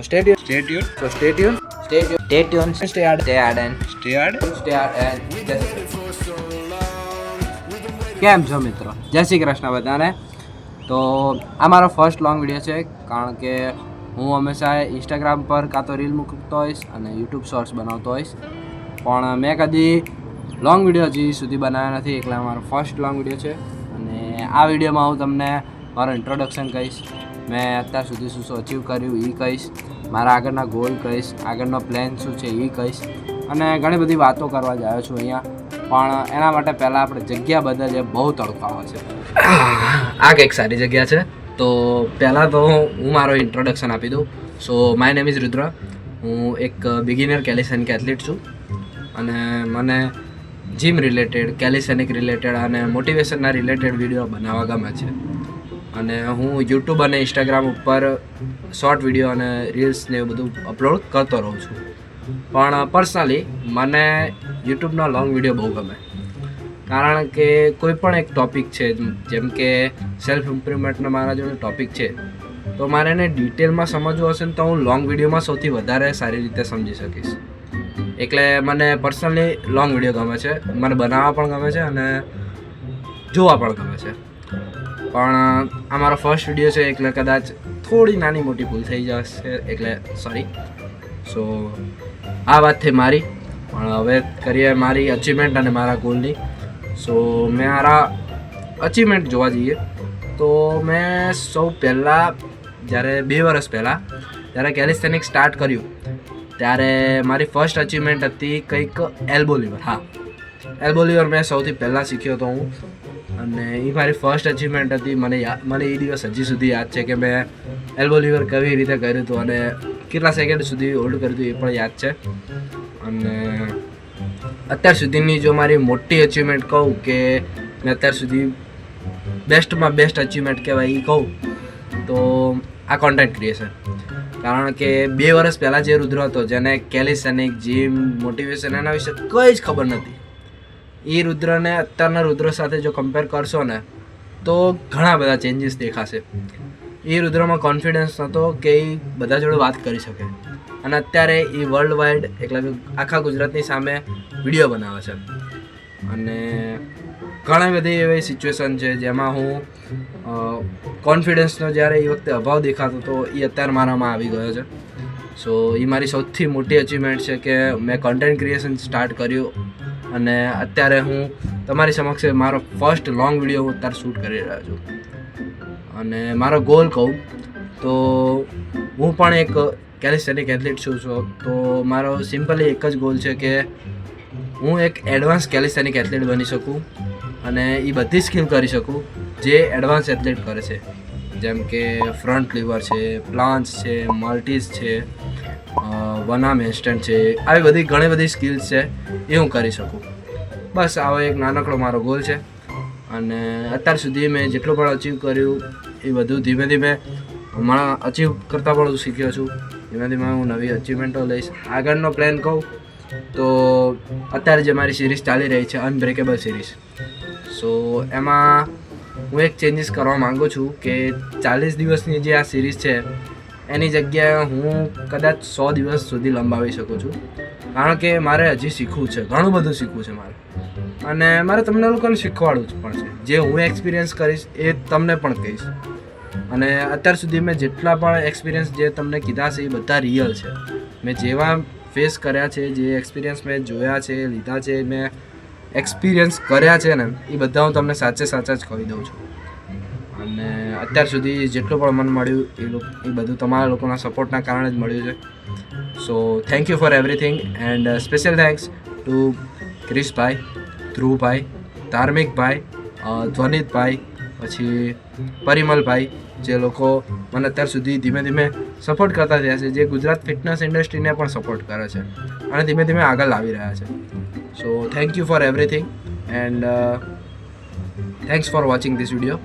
stay tuned. Stay tuned. So stay tuned. Stay tuned. Stay tuned. Stay hard. Stay hard and Stay hard. stay hard and કેમ છો મિત્રો? જય શ્રી કૃષ્ણ બધાને. તો આ મારો ફર્સ્ટ લોંગ વિડીયો છે, કારણ કે હું હંમેશા ઇન્સ્ટાગ્રામ પર કાં તો રીલ મૂકતો હોઈશ અને યુટ્યુબ શોર્ટ્સ બનાવતો હોઈશ, પણ મેં કદી લોંગ વિડીયો હજી સુધી બનાવ્યા નથી. એટલે મારો ફર્સ્ટ લોંગ વિડીયો છે અને આ વિડીયોમાં હું તમને મારું ઇન્ટ્રોડક્શન કહીશ, મેં અત્યાર સુધી શું શું અચીવ કર્યું એ કહીશ, મારા આગળના ગોલ કહીશ, આગળનો પ્લાન શું છે એ કહીશ, અને ઘણી બધી વાતો કરવા જ આવ્યો છું અહીંયા. પણ એના માટે પહેલાં આપણે જગ્યા બદલીએ, બહુ તડકો આવે છે. આ કંઈક સારી જગ્યા છે. તો પહેલાં તો હું મારો ઇન્ટ્રોડક્શન આપી દઉં. સો માય નેમ ઇઝ રુદ્ર. હું એક બિગિનર કેલિસેનિક એથ્લીટ છું અને મને જીમ રિલેટેડ, કેલિસેનિક રિલેટેડ અને મોટિવેશનના રિલેટેડ વિડીયો બનાવવા ગમે છે. અને હું યુટ્યુબ અને ઇન્સ્ટાગ્રામ ઉપર શોર્ટ વિડીયો અને રીલ્સ ને એવું બધું અપલોડ કરતો રહું છું. પણ પર્સનલી મને યુટ્યુબનો લોંગ વિડીયો બહુ ગમે, કારણ કે કોઈ પણ એક ટૉપિક છે, જેમ કે સેલ્ફ ઇમ્પ્રુવમેન્ટનો મારા જોડે ટૉપિક છે, તો મારે એને ડિટેલમાં સમજવું હશે ને તો હું લોંગ વિડીયોમાં સૌથી વધારે સારી રીતે સમજી શકીશ. એટલે મને પર્સનલી લોંગ વિડીયો ગમે છે, મને બનાવવા પણ ગમે છે અને જોવા પણ ગમે છે. પણ આ મારો ફર્સ્ટ વિડીયો છે, એટલે કદાચ થોડી નાની મોટી ભૂલ થઈ જશે, એટલે સોરી. સો આ વાત થઈ મારી, પણ હવે કરીએ મારી અચીવમેન્ટ અને મારા ગોલની. સો મારા અચીવમેન્ટ જોવા જઈએ તો મેં સૌ પહેલાં જ્યારે 2 વર્ષ પહેલાં જ્યારે કેલિસ્થેનિક સ્ટાર્ટ કર્યું, ત્યારે મારી ફર્સ્ટ અચીવમેન્ટ હતી કંઈક એલ્બો લીવર. હા, એલ્બો લીવર મેં સૌથી પહેલાં શીખ્યો હતો હું, અને એ મારી ફર્સ્ટ અચીવમેન્ટ હતી. મને એ દિવસ હજી સુધી યાદ છે કે મેં એલ્બો લીવર કેવી રીતે કર્યું હતું અને કેટલા સેકન્ડ સુધી હોલ્ડ કર્યું હતું એ પણ યાદ છે. અને અત્યાર સુધીની જો મારી મોટી અચીવમેન્ટ કહું કે મેં અત્યાર સુધી બેસ્ટમાં બેસ્ટ અચીવમેન્ટ કહેવાય એ કહું તો આ કોન્ટેન્ટ ક્રિએશન. કારણ કે 2 વર્ષ પહેલાં જે રુદ્ર હતો, જેને કેલિસેનિક, જીમ, મોટિવેશન એના વિશે કંઈ જ ખબર નથી, એ રુદ્રને અત્યારના રુદ્ર સાથે જો કમ્પેર કરશો ને તો ઘણા બધા ચેન્જીસ દેખાશે. એ રુદ્રમાં કોન્ફિડન્સ નહોતો કે એ બધા જોડે વાત કરી શકે, અને અત્યારે એ વર્લ્ડ વાઇડ, એટલે કે આખા ગુજરાતની સામે વિડીયો બનાવે છે. અને ઘણી બધી એવી સિચ્યુએશન છે જેમાં હું કોન્ફિડન્સનો જ્યારે એ વખતે અભાવ દેખાતો હતો, એ અત્યારે મારામાં આવી ગયો છે. સો એ મારી સૌથી મોટી અચીવમેન્ટ છે કે મેં કન્ટેન્ટ ક્રિએશન સ્ટાર્ટ કર્યું અને અત્યારે હું તમારી સમક્ષ મારો ફર્સ્ટ લોંગ વિડીયો હું અત્યારે શૂટ કરી રહ્યો છું. અને મારો ગોલ કહું તો હું પણ એક કેલિસ્થેનિક એથ્લીટ છું. તો મારો સિમ્પલી એક જ ગોલ છે કે હું એક એડવાન્સ કેલિસ્થેનિક એથ્લીટ બની શકું અને એ બધી સ્કિલ કરી શકું જે એડવાન્સ એથ્લીટ કરે છે, જેમ કે ફ્રન્ટ લીવર છે, પ્લાન્સ છે, મલ્ટીઝ છે, વન આર્મ હેન્ડસ્ટેન્ડ છે, આવી બધી ઘણી બધી સ્કિલ્સ છે એ હું કરી શકું. બસ આવો એક નાનકડો મારો ગોલ છે. અને અત્યાર સુધી મેં જેટલું પણ અચીવ કર્યું એ બધું ધીમે ધીમે હમણાં અચીવ કરતાં પણ શીખ્યો છું. ધીમે ધીમે હું નવી અચીવમેન્ટો લઈશ. આગળનો પ્લાન કહું તો અત્યારે જે મારી સિરીઝ ચાલી રહી છે, અનબ્રેકેબલ સિરીઝ, સો એમાં હું એક ચેન્જીસ કરવા માગું છું કે 40 દિવસની જે આ સિરીઝ છે એની જગ્યાએ હું કદાચ 100 દિવસ સુધી લંબાવી શકું છું. કારણ કે મારે હજી શીખવું છે, ઘણું બધું શીખવું છે મારે, અને મારે તમને લોકોને શીખવાડવું પણ છે. જે હું એક્સપિરિયન્સ કરીશ એ તમને પણ કહીશ. અને અત્યાર સુધી મેં જેટલા પણ એક્સપિરિયન્સ જે તમને કીધા છે એ બધા રિયલ છે. મેં જેવા ફેસ કર્યા છે, જે એક્સપિરિયન્સ મેં જોયા છે, લીધા છે, મેં એક્સપિરિયન્સ કર્યા છે ને, એ બધા હું તમને સાચે સાચા જ કહી દઉં છું. અને અત્યાર સુધી જેટલું પણ મને મળ્યું એ બધું તમારા લોકોના સપોર્ટના કારણે જ મળ્યું છે. So thank you for everything and special thanks to Krishbhai, Dhruvbhai, Dharmikbhai, Dhvanitbhai, પછી પરિમલભાઈ, જે લોકો મને અત્યાર સુધી ધીમે ધીમે સપોર્ટ કરતા થયા છે, જે ગુજરાત ફિટનેસ ઇન્ડસ્ટ્રીને પણ સપોર્ટ કરે છે અને ધીમે ધીમે આગળ લાવી રહ્યા છે. So thank you for everything and thanks for watching this video.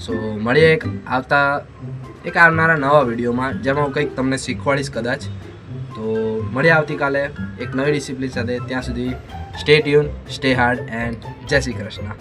So મળીએ આવનારા નવા વિડીયોમાં, જેમાં હું કંઈક તમને શીખવાડીશ કદાચ. તો મળીએ આવતીકાલે એક નવી ડિસિપ્લિન સાથે. ત્યાં સુધી stay tune, stay hard and જય શ્રી કૃષ્ણ.